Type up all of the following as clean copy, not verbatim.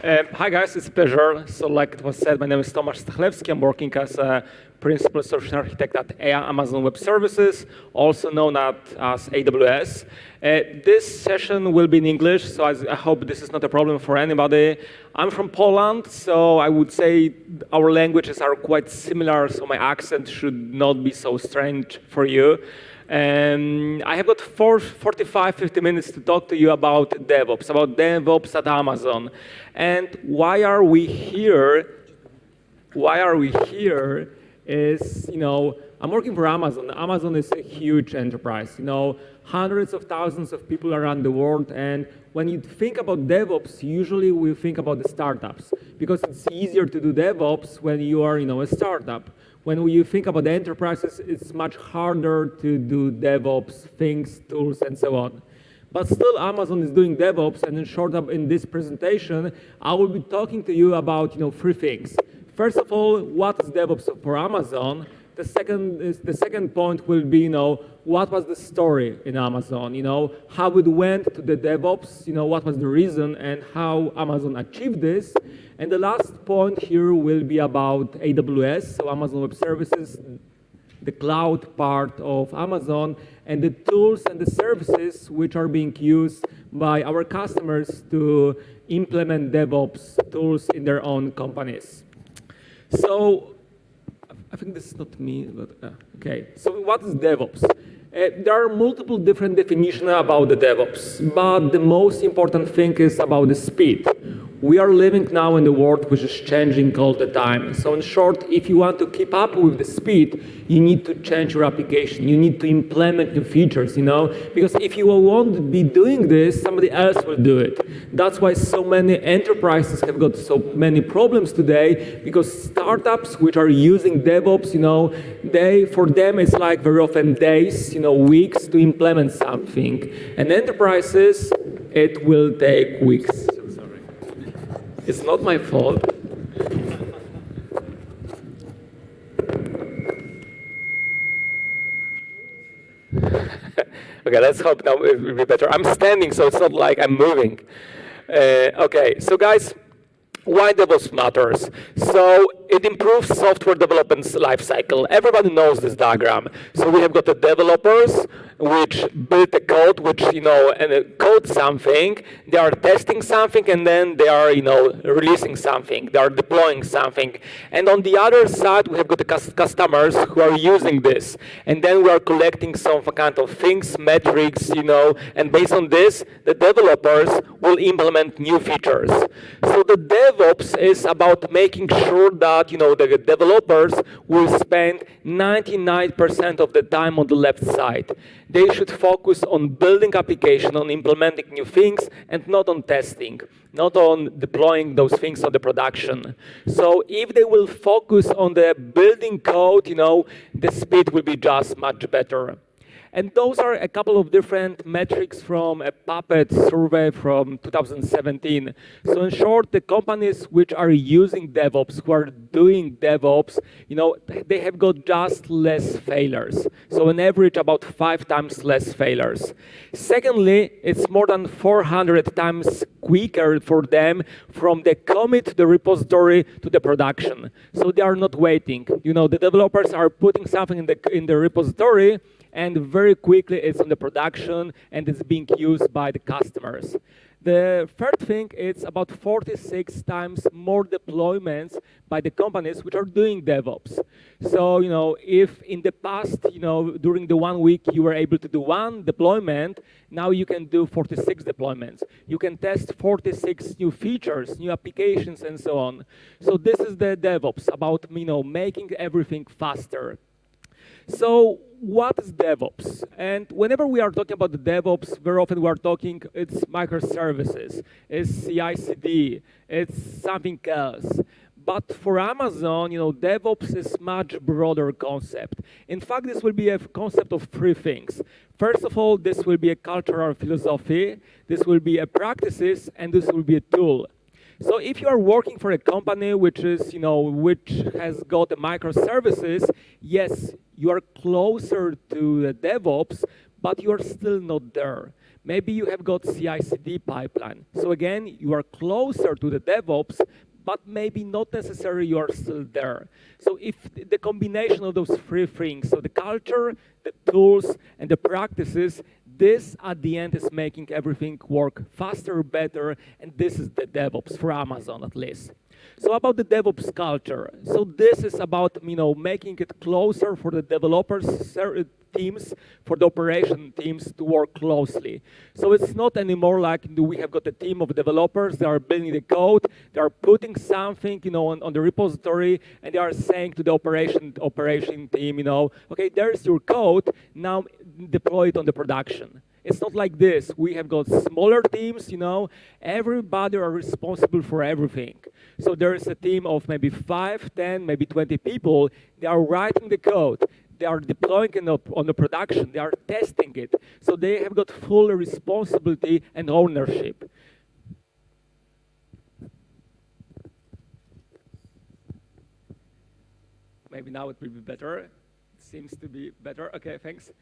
Hi guys, it's a pleasure. So like it was said, my name is Tomasz Stachlewski. I'm working as a principal solution architect at Amazon Web Services, also known as AWS. This session will be in English, so I hope this is not a problem for anybody. I'm from Poland, so I would say our languages are quite similar, so my accent should not be so strange for you. I have got 50 minutes to talk to you about DevOps at Amazon. And why are we here? Why are we here is, I'm working for Amazon. Amazon is a huge enterprise, hundreds of thousands of people around the world. And when you think about DevOps, usually we think about the startups because it's easier to do DevOps when you are, a startup. When you think about the enterprises, it's much harder to do DevOps things, tools, and so on. But still, Amazon is doing DevOps, and in short, in this presentation, I will be talking to you about, three things. First of all, what is DevOps for Amazon? The second point will be, what was the story in Amazon? How it went to the DevOps? What was the reason and how Amazon achieved this? And the last point here will be about AWS, so Amazon Web Services, the cloud part of Amazon, and the tools and the services which are being used by our customers to implement DevOps tools in their own companies. So, I think this is not me, but okay. So what is DevOps? There are multiple different definitions about the DevOps, but the most important thing is about the speed. We are living now in a world which is changing all the time. So in short, if you want to keep up with the speed, you need to change your application. You need to implement new features, because if you won't be doing this, somebody else will do it. That's why so many enterprises have got so many problems today, because startups which are using DevOps, for them it's like very often days, weeks to implement something. And enterprises, it will take weeks. It's not my fault. Okay, let's hope now it will be better. I'm standing, so it's not like I'm moving. Okay, so guys, why DevOps matters? So it improves software development's lifecycle. Everybody knows this diagram. So we have got the developers which build the code, which code something. They are testing something, and then they are releasing something. They are deploying something. And on the other side, we have got the customers who are using this. And then we are collecting some kind of things, metrics, and based on this, the developers will implement new features. So the DevOps is about making sure that the developers will spend 99% of the time on the left side. They should focus on building application, on implementing new things, and not on testing, not on deploying those things on the production. So if they will focus on the building code, the speed will be just much better. And those are a couple of different metrics from a Puppet survey from 2017. So in short, the companies which are using DevOps, who are doing DevOps, they have got just less failures. So on average, about 5 times less failures. Secondly, it's more than 400 times quicker for them from the commit to the repository to the production. So they are not waiting. The developers are putting something in the repository, and very quickly it's in the production and it's being used by the customers. The third thing, it's about 46 times more deployments by the companies which are doing DevOps. So, if in the past, during the 1 week you were able to do 1 deployment, now you can do 46 deployments. You can test 46 new features, new applications, and so on. So this is the DevOps, about, making everything faster. So what is DevOps? And whenever we are talking about the DevOps, very often we are talking, it's microservices, it's CI/CD, it's something else. But for Amazon, DevOps is much broader concept. In fact, this will be a concept of 3 things. First of all, this will be a cultural philosophy, this will be a practices, and this will be a tool. So if you are working for a company which is, which has got the microservices, yes, you are closer to the DevOps, but you are still not there. Maybe you have got CI/CD pipeline. So again, you are closer to the DevOps, but maybe not necessarily you are still there. So if the combination of those three things, so the culture, the tools, and the practices, this at the end is making everything work faster, better, and this is the DevOps for Amazon at least. So about the DevOps culture, so this is about making it closer for the developers teams, for the operation teams to work closely. So it's not anymore like we have got a team of developers, they are building the code, they are putting something on the repository, and they are saying to the operation team, okay, there's your code, now deploy it on the production. It's not like this. We have got smaller teams, everybody are responsible for everything. So there is a team of maybe 5, 10, maybe 20 people. They are writing the code. They are deploying it on the production. They are testing it. So they have got full responsibility and ownership. Maybe now it will be better. It seems to be better. Okay, thanks.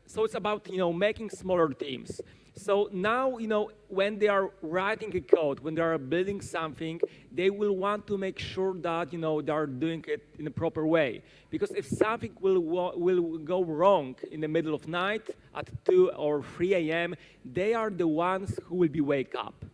So it's about making smaller teams. So now when they are writing a code, when they are building something, they will want to make sure that they are doing it in a proper way. Because if something will go wrong in the middle of night at 2 or 3 a.m., they are the ones who will be wake up.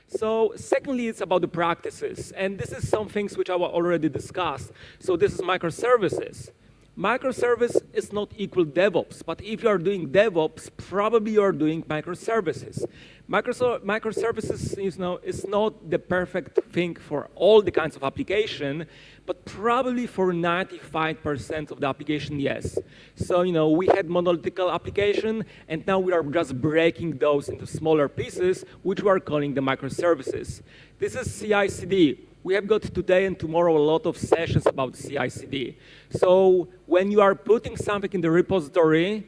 So secondly, it's about the practices, and this is some things which I already discussed. So this is microservices. Microservice is not equal DevOps, but if you are doing DevOps, probably you are doing microservices. Microservices is not the perfect thing for all the kinds of application, but probably for 95% of the application, yes. So we had monolithic application, and now we are just breaking those into smaller pieces, which we are calling the microservices. This is CI/CD. We have got today and tomorrow a lot of sessions about CI/CD. So when you are putting something in the repository,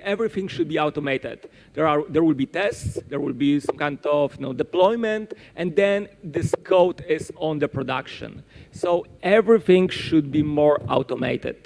everything should be automated. There will be tests, there will be some kind of deployment, and then this code is on the production. So everything should be more automated.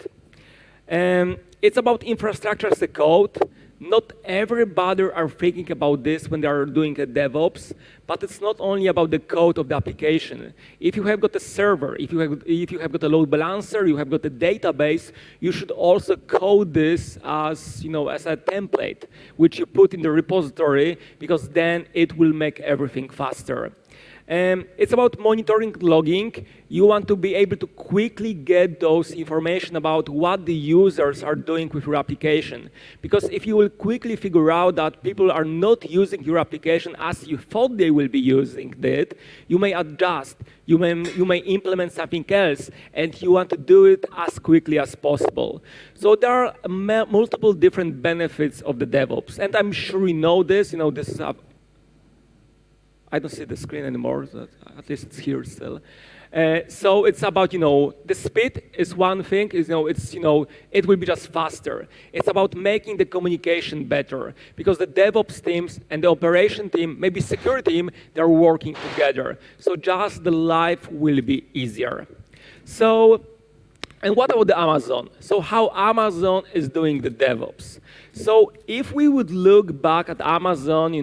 It's about infrastructure as a code. Not everybody are thinking about this when they are doing a DevOps, but it's not only about the code of the application. If you have got a server, if you have got a load balancer, you have got a database, you should also code this as a template, which you put in the repository, because then it will make everything faster. It's about monitoring, logging. You want to be able to quickly get those information about what the users are doing with your application. Because if you will quickly figure out that people are not using your application as you thought they will be using it, you may adjust. You may implement something else, and you want to do it as quickly as possible. So there are multiple different benefits of the DevOps. And I'm sure you know this. This is I don't see the screen anymore, so at least it's here still. So it's about, the speed is one thing, it will be just faster. It's about making the communication better, because the DevOps teams and the operation team, maybe security team, they're working together. So just the life will be easier. So, and what about the Amazon? So how Amazon is doing the DevOps? So if we would look back at Amazon,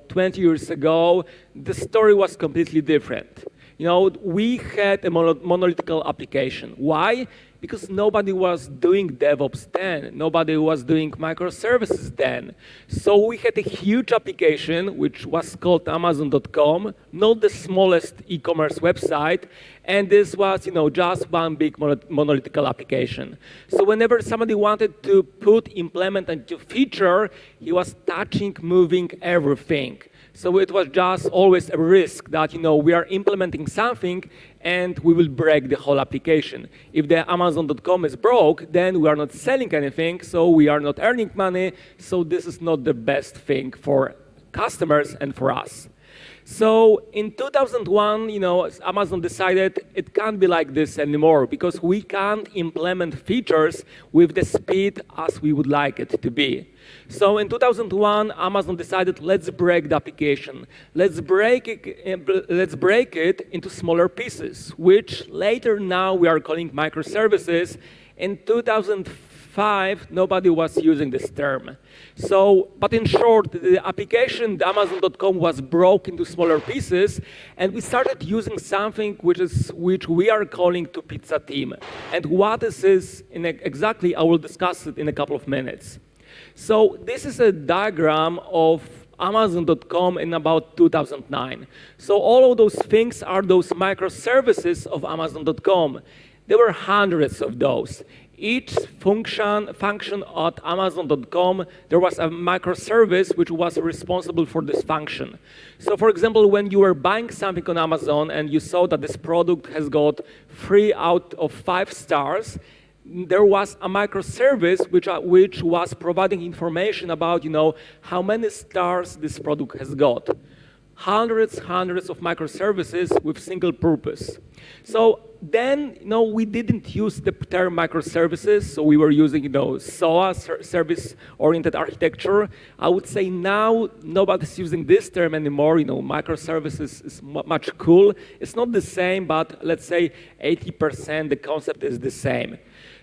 20 years ago, the story was completely different. We had a monolithic application. Why? Because nobody was doing DevOps then. Nobody was doing microservices then. So we had a huge application, which was called Amazon.com, not the smallest e-commerce website, and this was, just one big monolithic application. So whenever somebody wanted to implement a new feature, he was touching, moving everything. So it was just always a risk that, we are implementing something and we will break the whole application. If the Amazon.com is broke, then we are not selling anything, so we are not earning money. So this is not the best thing for customers and for us. So in 2001, Amazon decided it can't be like this anymore, because we can't implement features with the speed as we would like it to be. So in 2001, Amazon decided, let's break the application. Let's break it into smaller pieces, which later now we are calling microservices. In 2005, 2005, nobody was using this term. So, but in short, the application, the Amazon.com, was broke into smaller pieces, and we started using something which we are calling two-pizza team. And what this is, exactly, I will discuss it in a couple of minutes. So this is a diagram of Amazon.com in about 2009. So all of those things are those microservices of Amazon.com. There were hundreds of those. Each function at Amazon.com, there was a microservice which was responsible for this function. So for example, when you were buying something on Amazon and you saw that this product has got 3 out of 5 stars, there was a microservice which was providing information about, how many stars this product has got. Hundreds of microservices with single purpose. So then, we didn't use the term microservices, so we were using, SOA, service-oriented architecture. I would say now nobody's using this term anymore. Microservices is much cool. It's not the same, but let's say 80% the concept is the same.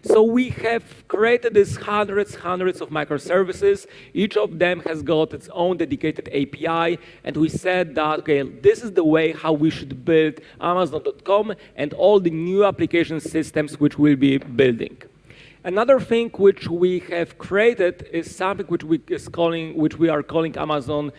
So we have created these hundreds of microservices. Each of them has got its own dedicated API, and we said that, okay, this is the way how we should build Amazon.com and all the new application systems which we'll be building. Another thing which we have created is something which we are calling Amazon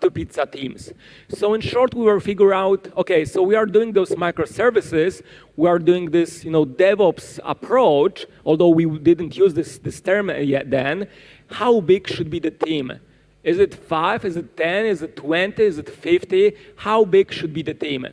two-pizza teams. So in short, we will figure out, okay, so we are doing those microservices, we are doing this DevOps approach, although we didn't use this term yet then. How big should be the team? Is it 5? Is it 10? Is it 20? Is it 50? How big should be the team?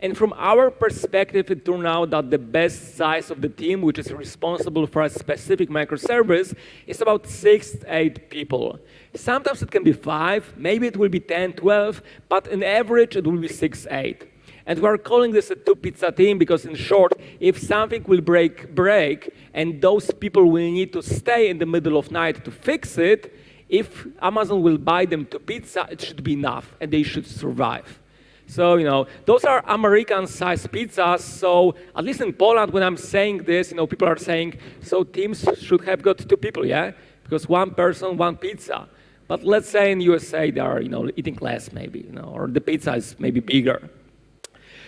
And from our perspective, it turned out that the best size of the team, which is responsible for a specific microservice, is about 6 to 8 people. Sometimes it can be 5, maybe it will be 10, 12, but on average, it will be 6, 8. And we're calling this a two-pizza team because, in short, if something will break, and those people will need to stay in the middle of night to fix it, if Amazon will buy them to pizza, it should be enough, and they should survive. So, those are American-sized pizzas. So, at least in Poland, when I'm saying this, people are saying, so teams should have got 2 people, yeah? Because 1 person, 1 pizza. But let's say in USA, they are, eating less maybe, or the pizza is maybe bigger.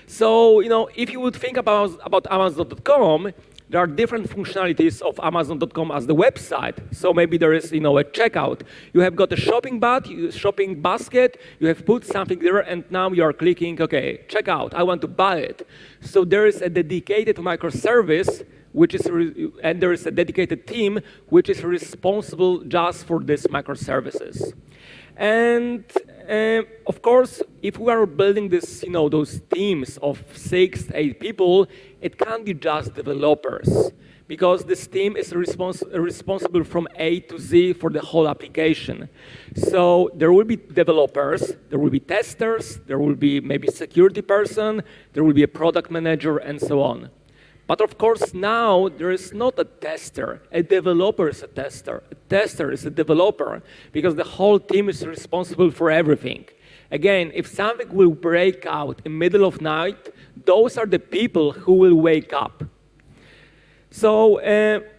So, if you would think about Amazon.com, there are different functionalities of Amazon.com as the website. So maybe there is, a checkout. You have got a shopping basket. You have put something there, and now you are clicking, okay, checkout. I want to buy it. So there is a dedicated microservice, and there is a dedicated team which is responsible just for these microservices. And of course, if we are building this, those teams of 6 to 8 people, it can't be just developers, because this team is responsible from A to Z for the whole application. So there will be developers, there will be testers, there will be maybe a security person, there will be a product manager, and so on. But of course, now there is not a tester. A developer is a tester. A tester is a developer, because the whole team is responsible for everything. Again, if something will break out in the middle of night, those are the people who will wake up. So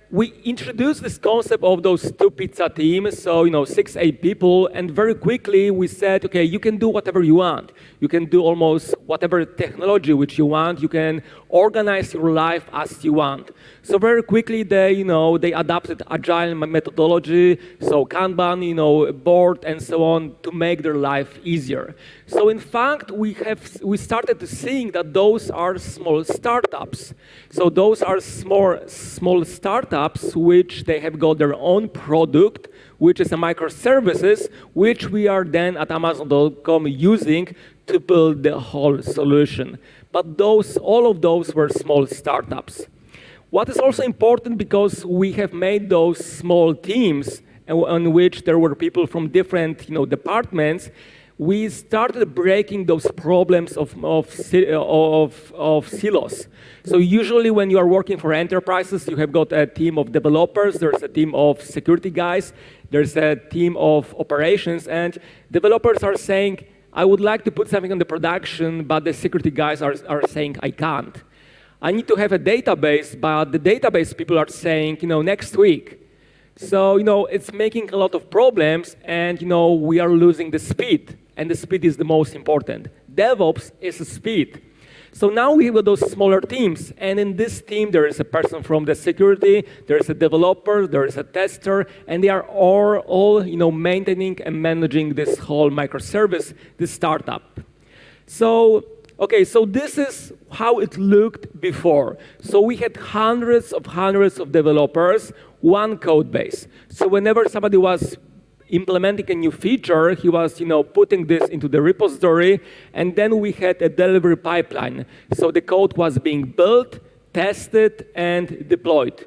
we introduced this concept of those two-pizza teams, so 6, 8 people, and very quickly we said, okay, you can do whatever you want. You can do almost whatever technology which you want. You can organize your life as you want. So very quickly they adopted agile methodology, so Kanban, board, and so on, to make their life easier. So in fact, we started to seeing that those are small startups. So those are small startups which they have got their own product, which is a microservices, which we are then at Amazon.com using to build the whole solution. But all of those were small startups. What is also important, because we have made those small teams on which there were people from different departments, we started breaking those problems of silos. So usually when you are working for enterprises, you have got a team of developers, there's a team of security guys, there's a team of operations, and developers are saying, I would like to put something on the production, but the security guys are saying, I can't. I need to have a database, but the database people are saying, next week. So, it's making a lot of problems, and, we are losing the speed, and the speed is the most important. DevOps is speed. So now we have those smaller teams, and in this team there is a person from the security, there is a developer, there is a tester, and they are all maintaining and managing this whole microservice, this startup. So, okay, so this is how it looked before. So we had hundreds of developers, one code base. So whenever somebody was implementing a new feature, he was putting this into the repository, and then we had a delivery pipeline. So the code was being built, tested, and deployed.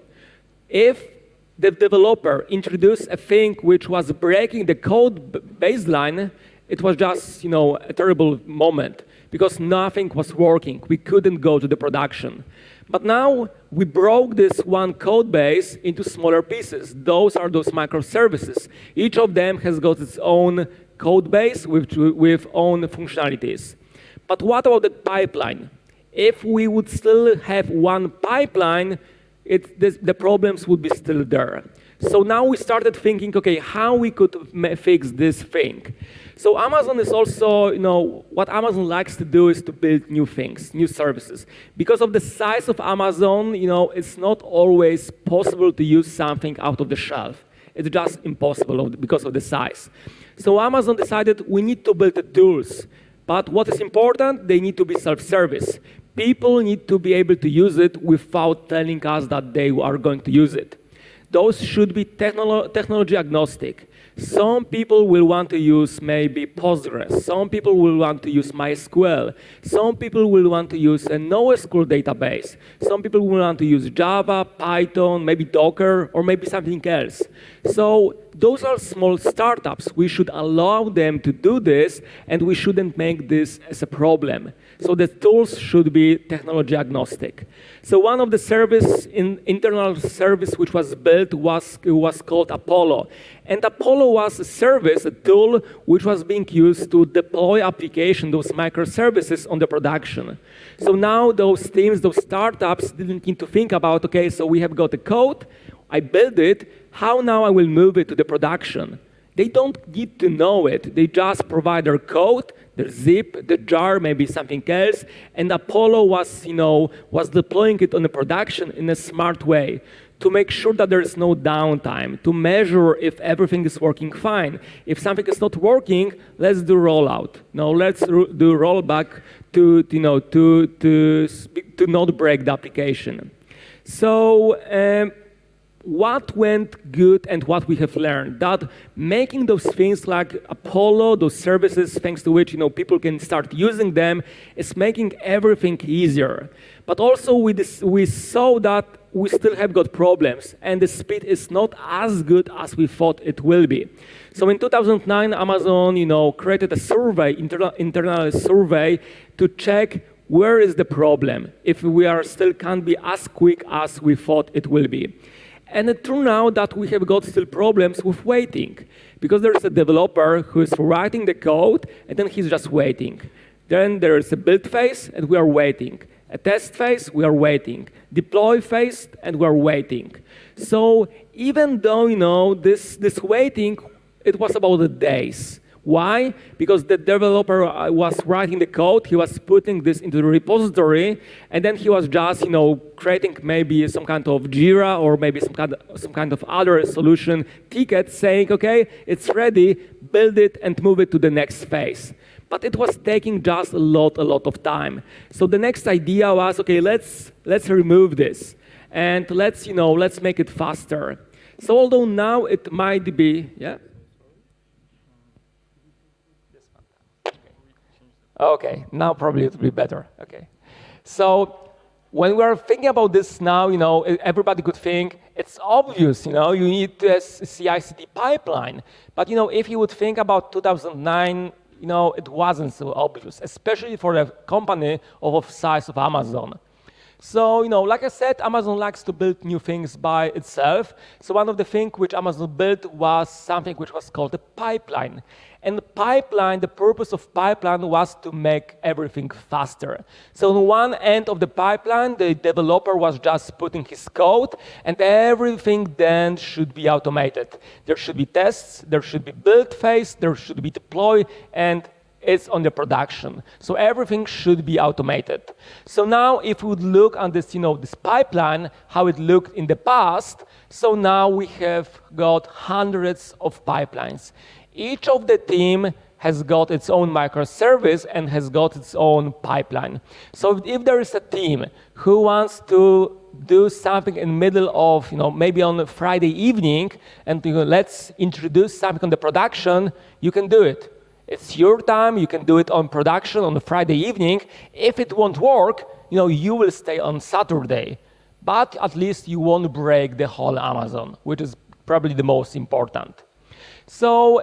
If the developer introduced a thing which was breaking the code baseline, it was just a terrible moment because nothing was working. We couldn't go to the production. But now we broke this one code base into smaller pieces. Those are those microservices. Each of them has got its own code base with own functionalities. But what about the pipeline? If we would still have one pipeline, the problems would be still there. So now we started thinking, okay, how we could fix this thing. So Amazon is also, what Amazon likes to do is to build new things, new services. Because of the size of Amazon, it's not always possible to use something out of the shelf. It's just impossible because of the size. So Amazon decided we need to build the tools. But what is important, they need to be self-service. People need to be able to use it without telling us that they are going to use it. Those should be technology agnostic. Some people will want to use maybe Postgres. Some people will want to use MySQL. Some people will want to use a NoSQL database. Some people will want to use Java, Python, maybe Docker, or maybe something else. So those are small startups. We should allow them to do this, and we shouldn't make this as a problem. So the tools should be technology agnostic. So one of the internal service which was built was called Apollo. And Apollo was a service, a tool, which was being used to deploy applications, those microservices on the production. So now those teams, those startups didn't need to think about, okay, so we have got the code, I built it, how now I will move it to the production? They don't need to know it. They just provide their code, their zip, the jar, maybe something else, and Apollo was deploying it on the production in a smart way to make sure that there is no downtime, to measure if everything is working fine. If something is not working, let's do rollout. Let's do rollback to not break the application. So what went good and what we have learned, that making those things like Apollo, those services, thanks to which people can start using them, is making everything easier. But also we saw that we still have got problems, and the speed is not as good as we thought it will be. So in 2009, Amazon created a survey, internal survey, to check where is the problem, if we are still can't be as quick as we thought it will be. And it turned out that we have got still problems with waiting, because there's a developer who is writing the code, and then he's just waiting. Then there is a build phase, and we are waiting. A test phase, we are waiting. Deploy phase, and we are waiting. So even though, this waiting, it was about the days. Why? Because the developer was writing the code, he was putting this into the repository, and then he was just, creating maybe some kind of Jira or maybe some kind of other solution ticket saying, okay, it's ready, build it and move it to the next phase. But it was taking just a lot of time. So the next idea was, okay, let's remove this and let's make it faster. So although now it might be, yeah. Okay, now probably it will be better. Okay, so when we are thinking about this now, everybody could think it's obvious. You need a CI/CD pipeline. But if you would think about 2009, it wasn't so obvious, especially for a company of the size of Amazon. So, like I said, Amazon likes to build new things by itself. So one of the things which Amazon built was something which was called a pipeline. And the pipeline, the purpose of pipeline was to make everything faster. So on one end of the pipeline, the developer was just putting his code, and everything then should be automated. There should be tests, there should be build phase, there should be deploy, and it's on the production. So everything should be automated. So now if we would look on this, this pipeline, how it looked in the past, so now we have got hundreds of pipelines. Each of the team has got its own microservice and has got its own pipeline. So if there is a team who wants to do something in the middle of, maybe on a Friday evening, and let's introduce something on the production, you can do it. It's your time, you can do it on production on a Friday evening. If it won't work, you will stay on Saturday. But at least you won't break the whole Amazon, which is probably the most important. So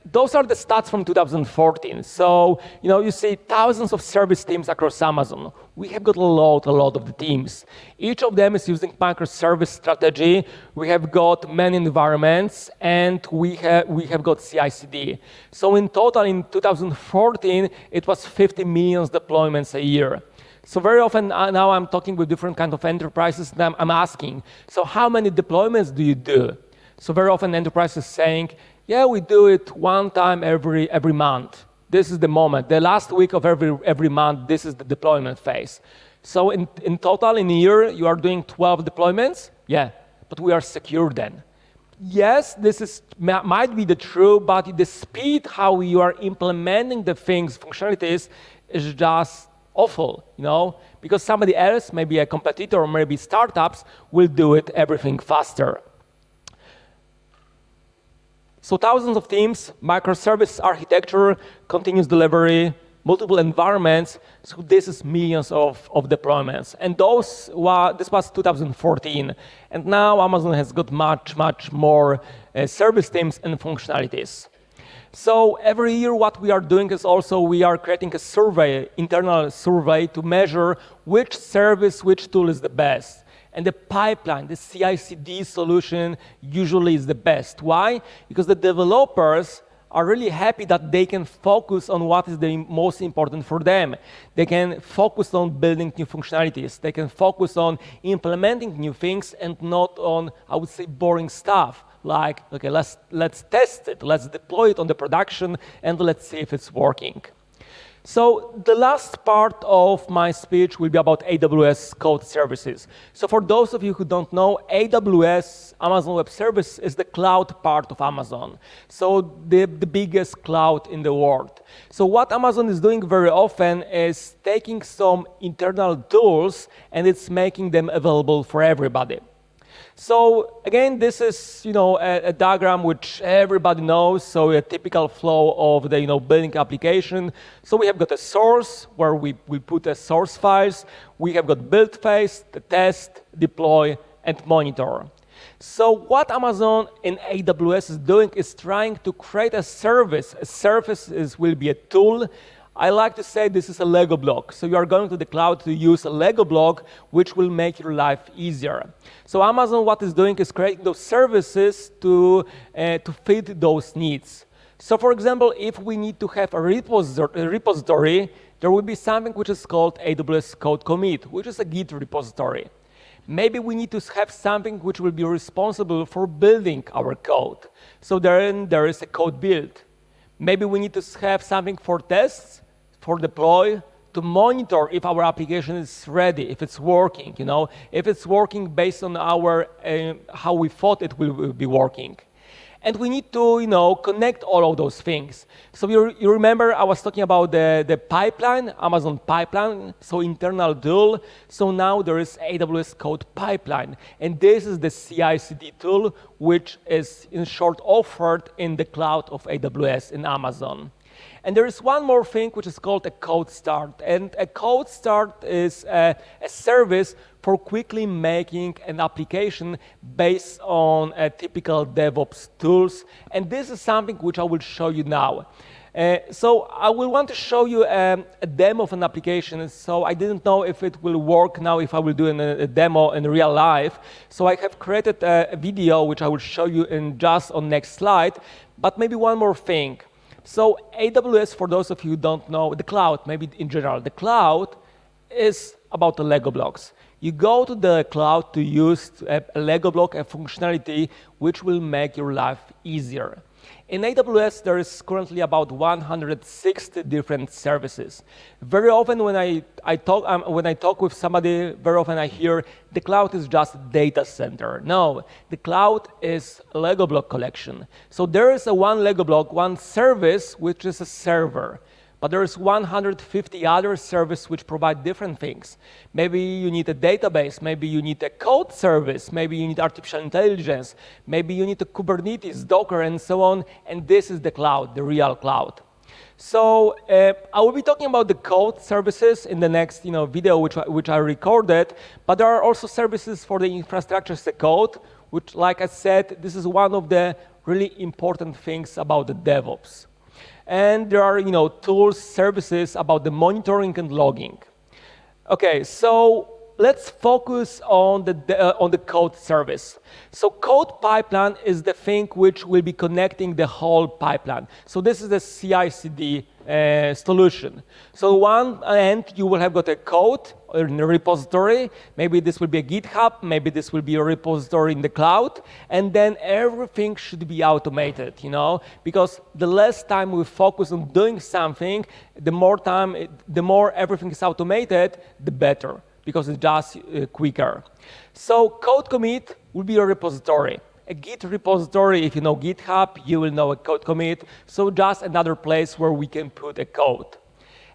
those are the stats from 2014. So, you see thousands of service teams across Amazon. We have got a lot of the teams. Each of them is using microservice strategy. We have got many environments, and we have got CI/CD. So in total, in 2014, it was 50 million deployments a year. So very often now I'm talking with different kinds of enterprises, and I'm asking, so how many deployments do you do? So very often enterprises saying, yeah, we do it one time every month. This is the moment. The last week of every month, this is the deployment phase. So in total, in a year, you are doing 12 deployments? Yeah, but we are secure then. Yes, this might be the true, but the speed how you are implementing the functionalities, is just awful, because somebody else, maybe a competitor or maybe startups, will do it everything faster. So thousands of teams, microservice architecture, continuous delivery, multiple environments. So this is millions of deployments. And this was 2014. And now Amazon has got much more service teams and functionalities. So every year what we are doing is also we are creating a survey, internal survey, to measure which service, which tool is the best. And the pipeline, the CI/CD solution usually is the best. Why? Because the developers are really happy that they can focus on what is the most important for them. They can focus on building new functionalities. They can focus on implementing new things and not on, I would say, boring stuff. Like, okay, let's test it, let's deploy it on the production, and let's see if it's working. So the last part of my speech will be about AWS code services. So for those of you who don't know, AWS, Amazon Web Service, is the cloud part of Amazon. So the biggest cloud in the world. So what Amazon is doing very often is taking some internal tools and it's making them available for everybody. So again, this is a diagram which everybody knows. So a typical flow of the building application. So we have got a source where we put a source files. We have got build phase, the test, deploy, and monitor. So what Amazon in AWS is doing is trying to create a service. A service will be a tool. I like to say this is a Lego block. So you are going to the cloud to use a Lego block, which will make your life easier. So Amazon, what is doing is creating those services to fit those needs. So for example, if we need to have a repository, there will be something which is called AWS Code Commit, which is a Git repository. Maybe we need to have something which will be responsible for building our code. So then there is a code build. Maybe we need to have something for tests, for deploy, to monitor if our application is ready, if it's working, if it's working based on our how we thought it will be working. And we need to, connect all of those things. So you remember I was talking about the pipeline, Amazon pipeline, so internal tool. So now there is AWS Code Pipeline. And this is the CI/CD tool, which is in short offered in the cloud of AWS in Amazon. And there is one more thing which is called a code start. And a code start is a service for quickly making an application based on typical DevOps tools. And this is something which I will show you now. So I will want to show you a demo of an application. So I didn't know if it will work now if I will do a demo in real life. So I have created a video which I will show you in just on next slide. But maybe one more thing. So AWS, for those of you who don't know, the cloud, maybe in general, the cloud is about the Lego blocks. You go to the cloud to use a Lego block, a functionality which will make your life easier. In AWS, there is currently about 160 different services. Very often when I talk with somebody, very often I hear the cloud is just a data center. No, the cloud is a Lego block collection. So there is one Lego block, one service, which is a server. But there's 150 other services which provide different things. Maybe you need a database, maybe you need a code service, maybe you need artificial intelligence, maybe you need a Kubernetes, Docker, and so on. And this is the cloud, the real cloud. So I will be talking about the code services in the next video which I recorded, but there are also services for the infrastructure as a code, which, like I said, this is one of the really important things about the DevOps. And there are, tools, services about the monitoring and logging. Okay, so let's focus on the code service. So code pipeline is the thing which will be connecting the whole pipeline. So this is the CI/CD solution. So one end you will have got a code in a repository. Maybe this will be a GitHub. Maybe this will be a repository in the cloud. And then everything should be automated, because the less time we focus on doing something, the more everything is automated, the better, because it's just quicker. So code commit will be a repository. A Git repository, if you know GitHub, you will know a code commit. So just another place where we can put a code.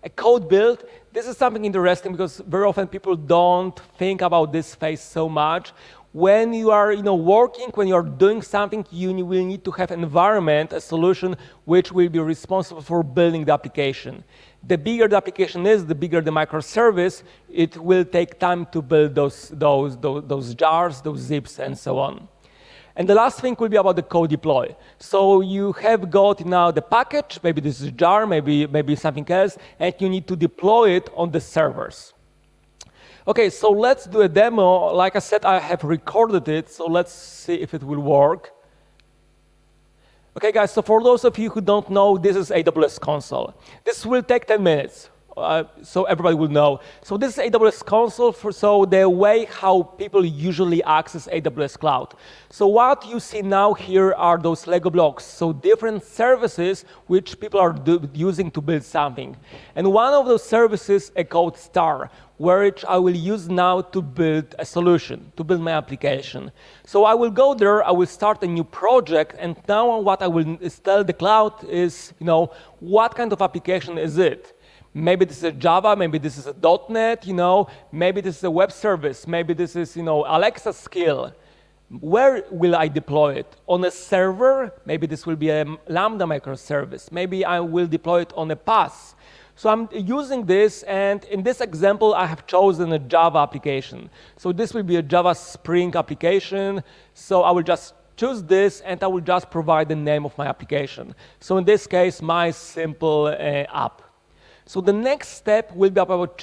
A code build, this is something interesting because very often people don't think about this phase so much. When you are working, when you are doing something, you will need to have an environment, a solution which will be responsible for building the application. The bigger the application is, the bigger the microservice, it will take time to build those jars, those zips, and so on. And the last thing will be about the code deploy. So you have got now the package, maybe this is a jar, maybe something else, and you need to deploy it on the servers. Okay, so let's do a demo. Like I said, I have recorded it, so let's see if it will work. Okay, guys, so for those of you who don't know, this is AWS console. This will take 10 minutes. So everybody will know. So this is AWS console, so the way how people usually access AWS cloud. So what you see now here are those Lego blocks, so different services which people are using to build something. And one of those services, a code star, which I will use now to build a solution, to build my application. So I will go there, I will start a new project, and now what I will tell the cloud is, what kind of application is it? Maybe this is a Java, maybe this is a .NET, maybe this is a web service, maybe this is, Alexa skill. Where will I deploy it? On a server? Maybe this will be a Lambda microservice. Maybe I will deploy it on a PaaS. So I'm using this, and in this example, I have chosen a Java application. So this will be a Java Spring application. So I will just choose this, and I will just provide the name of my application. So in this case, my simple app. So the next step will be about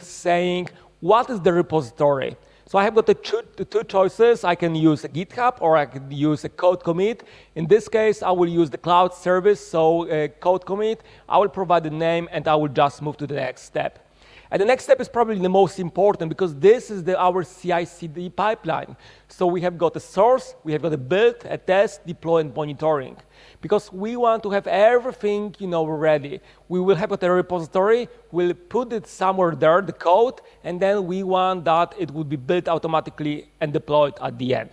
saying, what is the repository? So I have got the two choices. I can use a GitHub or I can use a code commit. In this case, I will use the cloud service, so code commit. I will provide the name, and I will just move to the next step. And the next step is probably the most important because this is our CI/CD pipeline. So we have got a source, we have got a build, a test, deploy, and monitoring. Because we want to have everything, ready. We will have got a repository, we'll put it somewhere there, the code, and then we want that it would be built automatically and deployed at the end.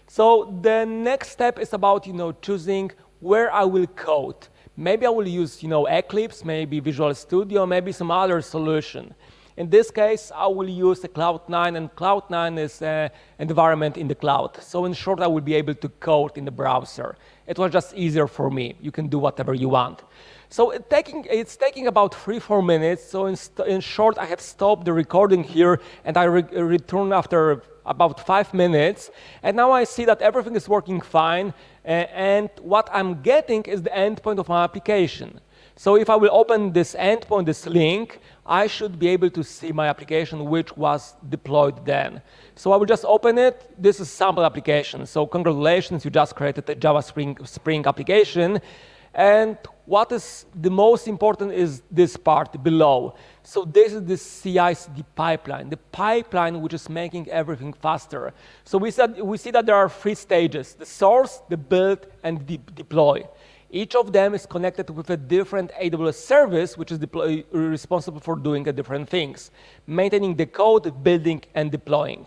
So the next step is about, choosing where I will code. Maybe I will use, Eclipse, maybe Visual Studio, maybe some other solution. In this case, I will use the Cloud9, and Cloud9 is an environment in the cloud. So in short, I will be able to code in the browser. It was just easier for me. You can do whatever you want. So it's taking about 3-4 minutes. So in short, I have stopped the recording here, and I return after about 5 minutes. And now I see that everything is working fine. And what I'm getting is the endpoint of my application. So if I will open this endpoint, this link, I should be able to see my application which was deployed then. So I will just open it. This is sample application. So congratulations, you just created a Java Spring application. And what is the most important is this part below. So this is the CI/CD pipeline, the pipeline which is making everything faster. So we see that there are 3 stages: the source, the build, and the deploy. Each of them is connected with a different AWS service, which is responsible for doing different things, maintaining the code, building, and deploying.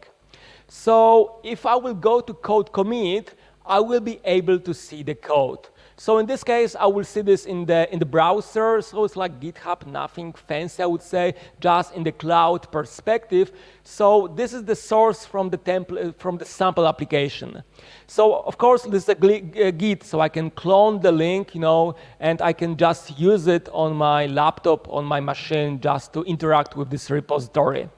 So if I will go to code commit, I will be able to see the code. So in this case, I will see this in the browser. So it's like GitHub, nothing fancy, I would say, just in the cloud perspective. So this is the source from the template, from the sample application. So of course, this is a Git, so I can clone the link, and I can just use it on my laptop, on my machine, just to interact with this repository.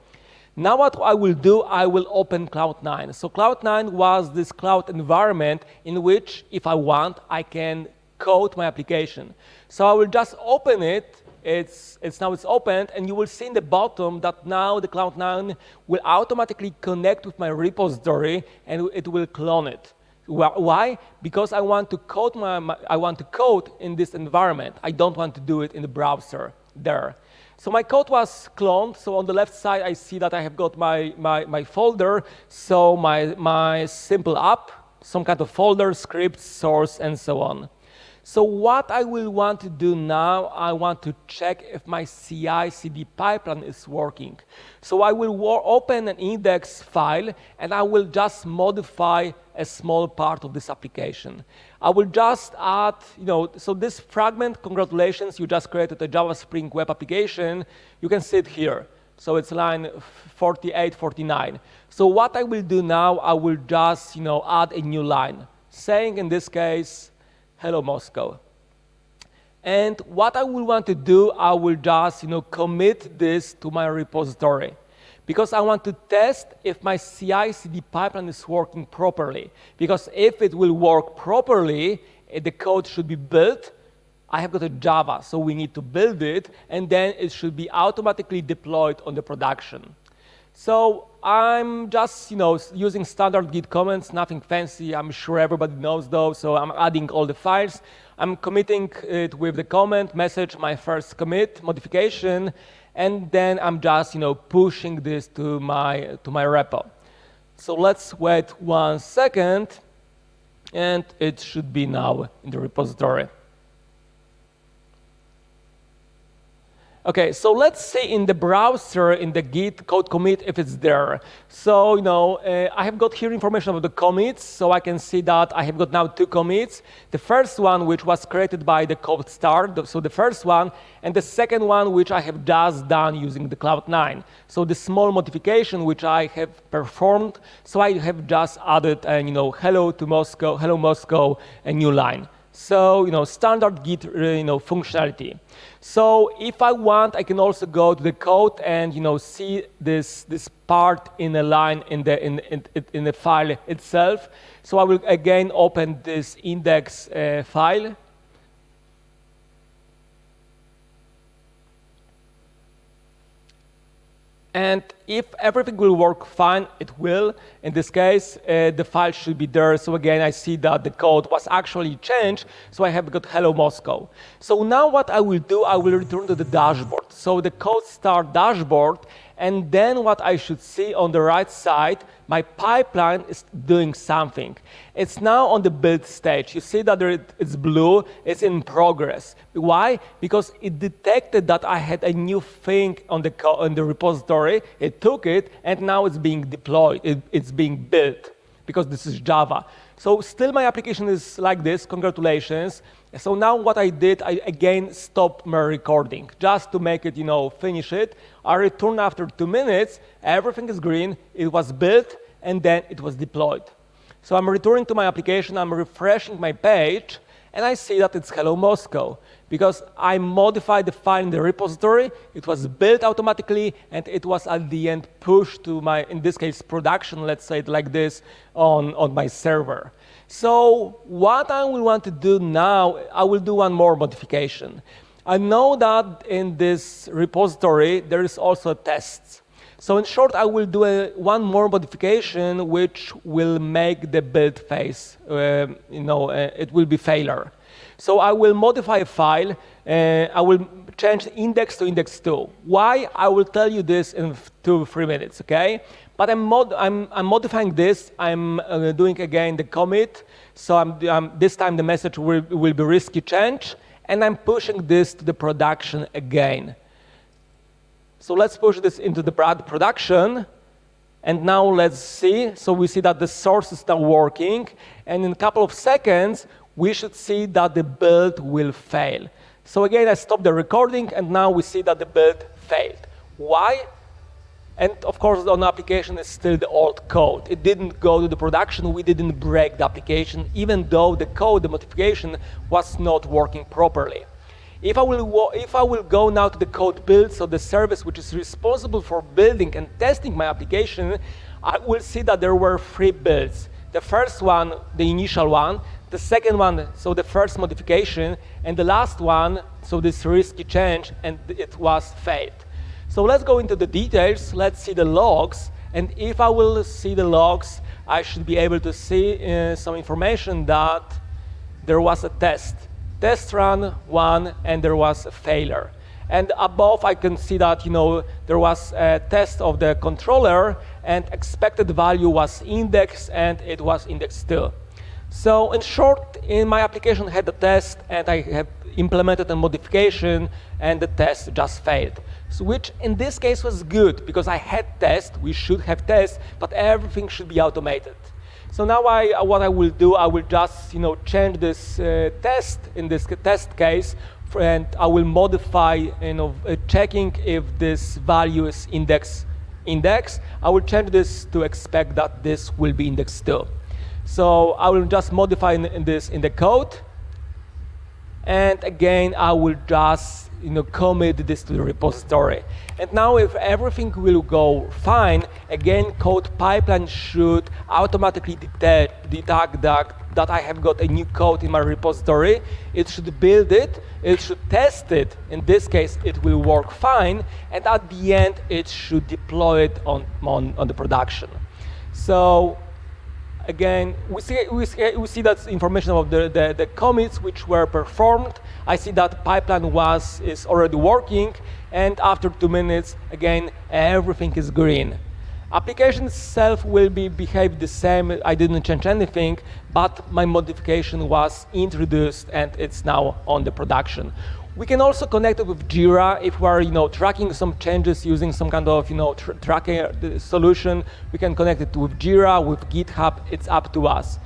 Now what I will do, I will open Cloud9. So Cloud9 was this cloud environment in which, if I want, I can code my application. So I will just open it. It's opened, and you will see in the bottom that now the Cloud9 will automatically connect with my repository, and it will clone it. Why? Because I want to code in this environment. I don't want to do it in the browser there. So my code was cloned. So on the left side, I see that I have got my folder. So my simple app, some kind of folder, script, source, and so on. So what I will want to do now, I want to check if my CI/CD pipeline is working. So I will open an index file, and I will just modify a small part of this application. I will just add, so this fragment, congratulations, you just created a Java Spring web application. You can see it here. So it's line 48, 49. So what I will do now, I will just, add a new line, saying in this case, hello Moscow. And what I will want to do, I will just, commit this to my repository, because I want to test if my CI/CD pipeline is working properly. Because if it will work properly, the code should be built. I have got a Java, so we need to build it, and then it should be automatically deployed on the production. So I'm just, using standard Git comments, nothing fancy. I'm sure everybody knows those. So I'm adding all the files. I'm committing it with the comment message, my first commit modification, and then I'm just, pushing this to my repo. So let's wait 1 second, and it should be now in the repository. Okay, so let's see in the browser, in the Git code commit, if it's there. So, I have got here information about the commits, so I can see that I have got now 2 commits. The first one, which was created by the code start, so the first one, and the second one, which I have just done using the Cloud9. So the small modification which I have performed, so I have just added, hello to Moscow, hello Moscow, a new line. So, standard Git, functionality. So if I want, I can also go to the code and, see this part in a line in the file itself. So I will again open this index file. And if everything will work fine, it will. In this case, the file should be there. So again, I see that the code was actually changed. So I have got hello Moscow. So now what I will do, I will return to the dashboard. So the code start dashboard. And then what I should see on the right side, my pipeline is doing something. It's now on the build stage. You see that it's blue, it's in progress. Why? Because it detected that I had a new thing on the repository. It took it, and now it's being deployed. It's being built. because this is Java. So still my application is like this, congratulations. So now what I did, I again stopped my recording, just to make it, finish it. I return after 2 minutes, everything is green, it was built, and then it was deployed. So I'm returning to my application, I'm refreshing my page, and I see that it's Hello Moscow, because I modified the file in the repository, it was built automatically, and it was at the end pushed to my, in this case, production, let's say it like this, on my server. So what I will want to do now, I will do one more modification. I know that in this repository, there is also tests. So in short, I will do one more modification which will make the build phase, it will be failure. So I will modify a file, I will change the index to index 2. Why? I will tell you this in 2-3 minutes, okay? But I'm modifying this, I'm doing again the commit, so this time the message will be risky change, and I'm pushing this to the production again. So let's push this into the production, and now let's see. So we see that the source is now working, and in a couple of seconds, we should see that the build will fail. So again, I stopped the recording, and now we see that the build failed. Why? And of course, on the application is still the old code. It didn't go to the production. We didn't break the application, even though the code, the modification, was not working properly. If I will go now to the code build, so the service which is responsible for building and testing my application, I will see that there were 3 builds. The first one, the initial one, the second one, so the first modification, and the last one, so this risky change, and it was failed. So let's go into the details, let's see the logs, and if I will see the logs, I should be able to see some information that there was a test run 1, and there was a failure. And above I can see that there was a test of the controller, and expected value was index, and it was index 2. So in short, in my application had a test, and I have implemented a modification, and the test just failed. So which in this case was good, because I had tests, we should have tests, but everything should be automated. So now what I will do, I will just change this test in this test case, and I will modify checking if this value is index. I will change this to expect that this will be index 2. So I will just modify this in the code, and again I will just commit this to the repository. And now if everything will go fine, again code pipeline should automatically detect that I have got a new code in my repository. It should build it, it should test it. In this case it will work fine, and at the end it should deploy it on the production. So again, we see that information of the commits which were performed. I see that pipeline is already working, and after 2 minutes, again, everything is green. Application itself will behave the same. I didn't change anything, but my modification was introduced, and it's now on the production. We can also connect it with Jira if we are, tracking some changes using some kind of, tracking solution. We can connect it with Jira, with GitHub. It's up to us.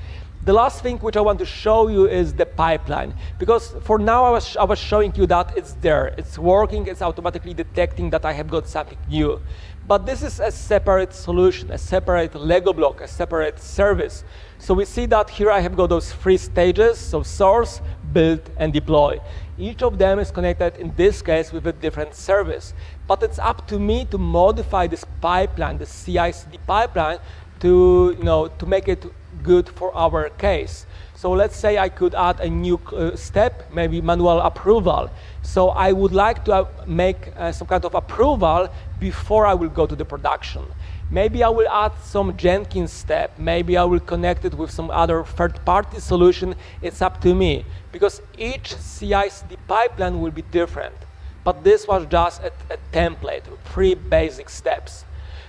The last thing which I want to show you is the pipeline, because for now I was showing you that it's there, it's working, it's automatically detecting that I have got something new. But this is a separate solution, a separate Lego block, a separate service. So we see that here I have got those 3 stages, so source, build, and deploy. Each of them is connected, in this case, with a different service. But it's up to me to modify this pipeline, the CI/CD pipeline, to make it good for our case. So let's say I could add a new step, maybe manual approval. So I would like to make some kind of approval before I will go to the production. Maybe I will add some Jenkins step. Maybe I will connect it with some other third-party solution. It's up to me, because each CI/CD pipeline will be different. But this was just a template, 3 basic steps.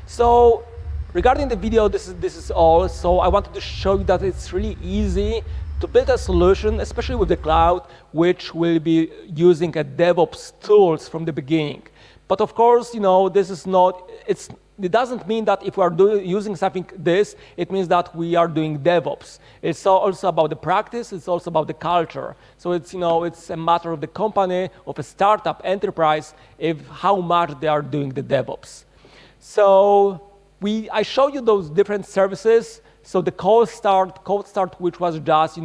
So regarding the video, this is all. So I wanted to show you that it's really easy to build a solution, especially with the cloud, which will be using a DevOps tools from the beginning. But of course, this is not, it doesn't mean that if we are using something this, it means that we are doing DevOps. It's also about the practice. It's also about the culture. So it's, it's a matter of the company, of a startup enterprise, how much they are doing the DevOps. So I show you those different services. So the cold start, which was just,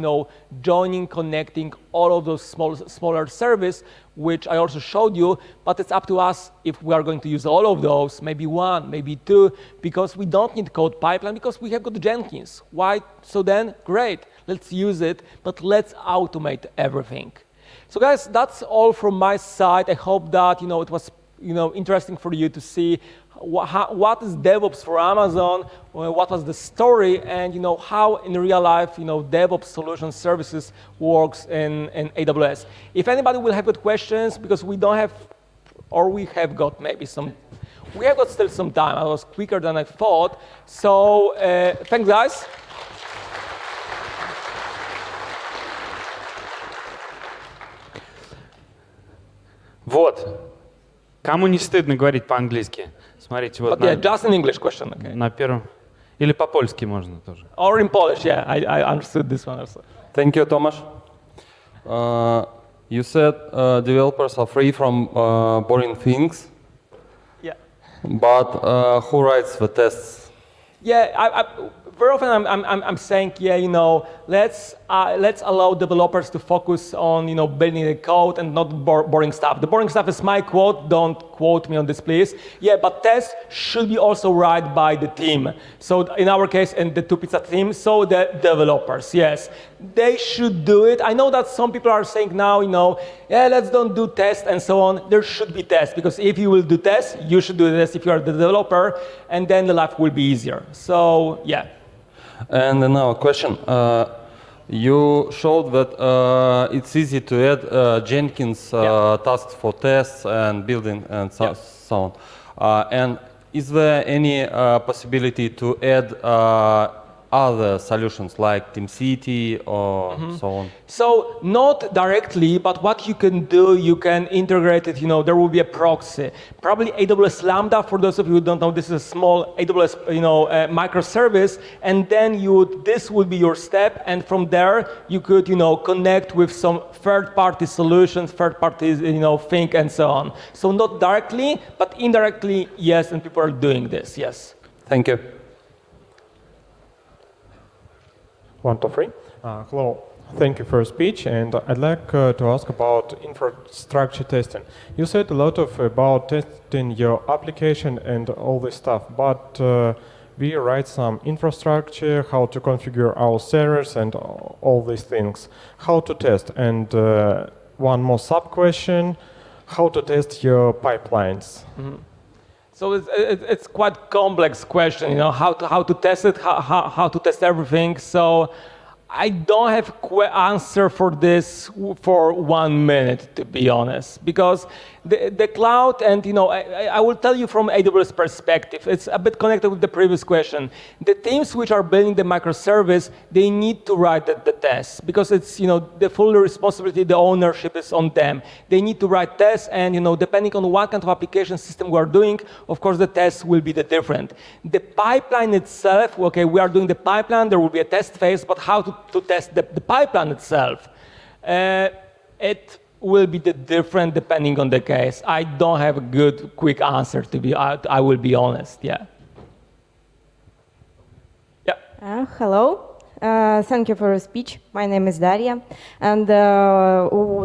joining, connecting all of those smaller services, which I also showed you, but it's up to us if we are going to use all of those, maybe one, maybe two, because we don't need code pipeline, because we have got Jenkins. Why? So then, great, let's use it, but let's automate everything. So guys, that's all from my side. I hope that, it was, interesting for you to see what is DevOps for Amazon, what was the story, and how in real life DevOps solution services works in AWS. If anybody will have good questions, because we don't have, or we have got maybe some, we have got still some time. I was quicker than I thought. So thanks, guys. Вот. Кому не стыдно говорить по-английски? Смотрите, вот. Yeah, just an English question, okay. На первом. Или по-польски можно тоже. Or in Polish, yeah. I understood this one also. Thank you, Tomasz. You said developers are free from boring things. Yeah. But who writes the tests? Yeah, very often I'm saying, let's allow developers to focus on building the code and not boring stuff. The boring stuff is my quote. Don't quote me on this, please. Yeah, but tests should be also written by the team. So in our case, in the two-pizza team, so the developers, yes, they should do it. I know that some people are saying now, yeah, let's don't do tests and so on. There should be tests, because if you will do tests, you should do this if you are the developer, and then the life will be easier. So yeah. And another question. You showed that it's easy to add Jenkins tasks for tests and building and so on. And is there any possibility to add other solutions like TeamCity or so on? So not directly, but what you can do, you can integrate it, there will be a proxy. Probably AWS Lambda, for those of you who don't know, this is a small AWS, microservice, and then this would be your step, and from there you could, connect with some third-party solutions, third-party, thing, and so on. So not directly, but indirectly, yes, and people are doing this, yes. Thank you. 1, 2, 3. Hello. Thank you for your speech, and I'd like to ask about infrastructure testing. You said a lot about testing your application and all this stuff, but we write some infrastructure, how to configure our servers and all these things. How to test? And one more sub-question, how to test your pipelines? Mm-hmm. So it's quite complex question, how to test it, how to test everything. So I don't have answer for this for 1 minute, to be honest, because the cloud, and I will tell you from AWS perspective, it's a bit connected with the previous question. The teams which are building the microservice, they need to write the tests, because it's the full responsibility, the ownership is on them. They need to write tests, and depending on what kind of application system we are doing, of course the tests will be different. The pipeline itself, okay, we are doing the pipeline, there will be a test phase, but how to test the pipeline itself, it will be different depending on the case. I don't have a good, quick answer to be. I will be honest. Yeah. Yeah. Hello. Thank you for your speech. My name is Daria, and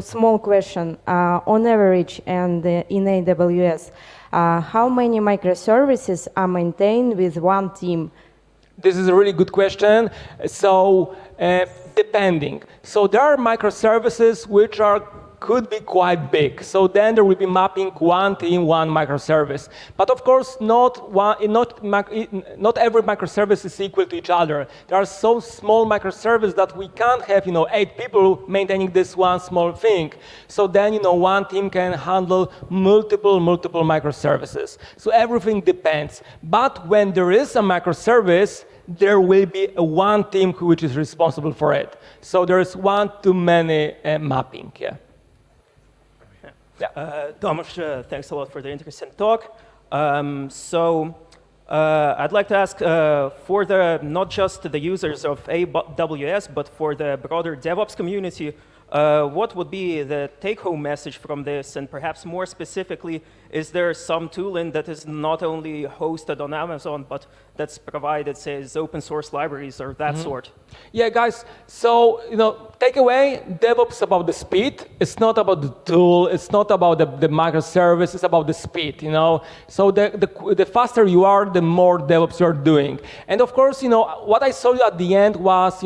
small question. On average, and in AWS, how many microservices are maintained with one team? This is a really good question. So, depending. So there are microservices which could be quite big. So then there will be mapping one team, one microservice. But of course, not every microservice is equal to each other. There are so small microservices that we can't have 8 people maintaining this one small thing. So then one team can handle multiple microservices. So everything depends. But when there is a microservice, there will be one team which is responsible for it. So there is one too many mapping. Yeah. Tomasz, thanks a lot for the interesting talk. So I'd like to ask for not just the users of AWS, but for the broader DevOps community, what would be the take-home message from this? And perhaps more specifically, is there some tooling that is not only hosted on Amazon, but that's provided, say, as open source libraries or that sort? Yeah, guys, so, takeaway, DevOps is about the speed. It's not about the tool. It's not about the microservice. It's about the speed, So the faster you are, the more DevOps you're doing. And of course, what I saw at the end was,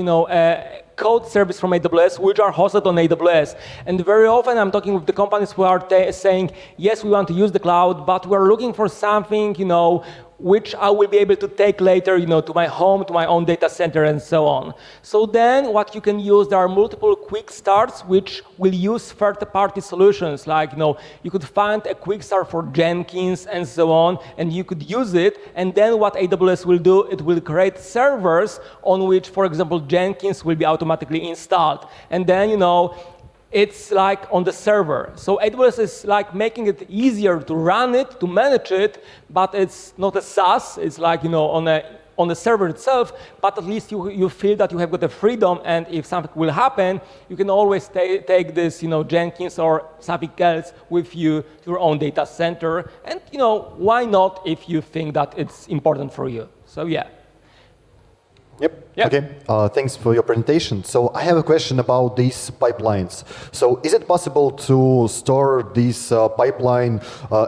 code service from AWS, which are hosted on AWS. And very often I'm talking with the companies who are saying, yes, we want to use the cloud, but we're looking for something, which I will be able to take later, to my home, to my own data center, and so on. So then what you can use, there are multiple quick starts which will use third-party solutions. Like, you could find a quick start for Jenkins and so on, and you could use it. And then what AWS will do, it will create servers on which, for example, Jenkins will be automatically installed. And then, it's like on the server. So AWS is like making it easier to run it, to manage it, but it's not a SaaS. It's like, on the server itself, but at least you feel that you have got the freedom, and if something will happen, you can always take this, Jenkins or something else with you to your own data center. And, why not if you think that it's important for you? So, yeah. Yep. Okay. Thanks for your presentation. So I have a question about these pipelines. So is it possible to store this pipeline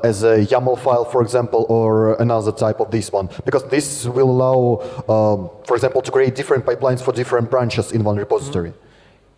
as a YAML file, for example, or another type of this one? Because this will allow, for example, to create different pipelines for different branches in one repository.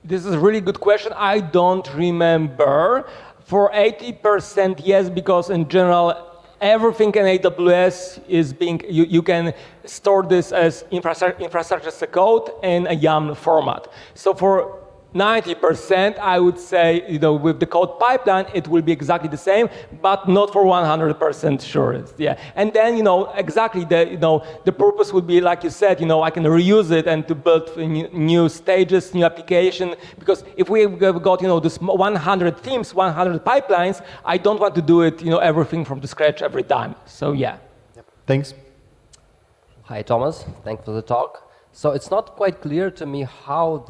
This is a really good question. I don't remember. For 80%, yes, because in general, everything in AWS is you can store this as infrastructure as a code in a YAML format. So for 90%, I would say, with the code pipeline, it will be exactly the same, but not for 100% sure. Yeah, and then, exactly the purpose would be, like you said, I can reuse it and to build new stages, new application. Because if we've got, this 100 themes, 100 pipelines, I don't want to do it, everything from the scratch every time. So yeah. Yep. Thanks. Hi, Thomas. Thanks for the talk. So it's not quite clear to me how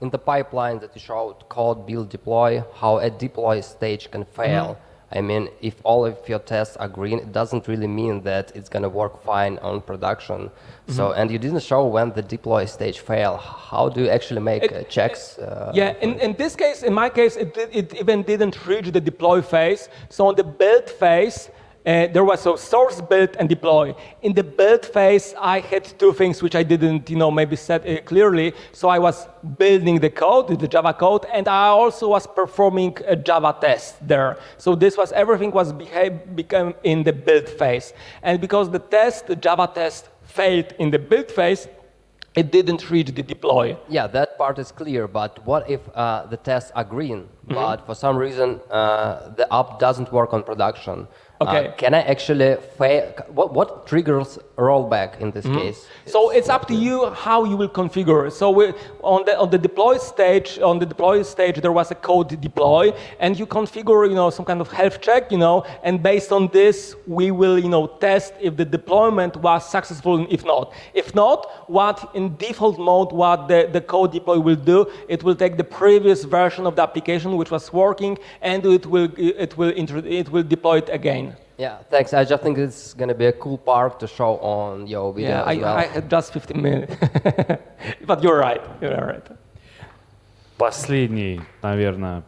in the pipeline that you showed, code, build, deploy, how a deploy stage can fail. I mean, if all of your tests are green, it doesn't really mean that it's going to work fine on production. So, and you didn't show when the deploy stage fail. How do you actually make checks? Yeah, in this case, in my case, it even didn't reach the deploy phase. So on the build phase, there was a source, build, and deploy. In the build phase, I had two things which I didn't, maybe set clearly. So I was building the code, the Java code, and I also was performing a Java test there. So everything was became in the build phase. And because the Java test failed in the build phase, it didn't reach the deploy. Yeah, that part is clear, but what if the tests are green, but for some reason the app doesn't work on production? Okay. Can I actually fail? What triggers rollback in this case? So it's up to you how you will configure. So on the deploy stage, there was a code deploy, and you configure, some kind of health check, and based on this, we will, test if the deployment was successful and if not. If not, what in default mode, what the code deploy will do, it will take the previous version of the application which was working, and it will deploy it again. Yeah, thanks. I just think it's going to be a cool part to show on your video as well. I had just 15 minutes. But you're right. Последний, наверное.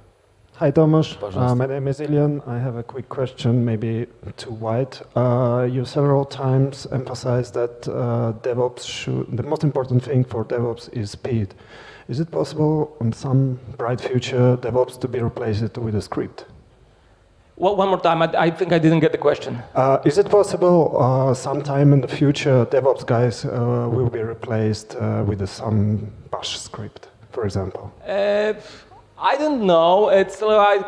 Hi, Tomasz. My name is Ilian. I have a quick question, maybe too wide. You several times emphasized that the most important thing for DevOps is speed. Is it possible in some bright future DevOps to be replaced with a script? Well, one more time, I think I didn't get the question. Is it possible sometime in the future DevOps guys will be replaced with some bash script, for example? I don't know. It's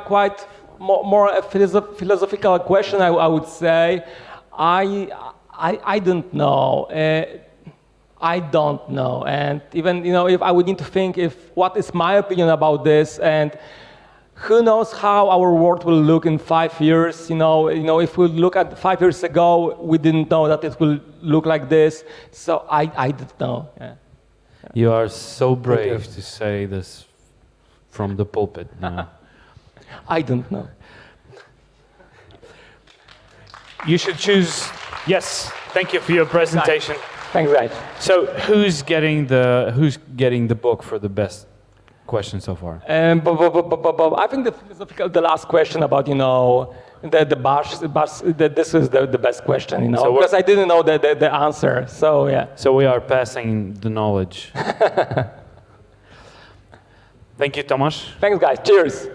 quite more a philosophical question, I would say. I don't know. I don't know. And even, if I would need to think what is my opinion about this, and who knows how our world will look in 5 years? If we look at 5 years ago, we didn't know that it will look like this. So I didn't know. Yeah. You are so brave to say this from the pulpit now. I don't know. You should choose. Yes, thank you for your presentation. Thanks, guys. So who's getting the book for the best question so far? I think the last question about the bash this is the best question, So because I didn't know the answer. So yeah. So we are passing the knowledge. Thank you, Tomasz. Thanks, guys. Cheers.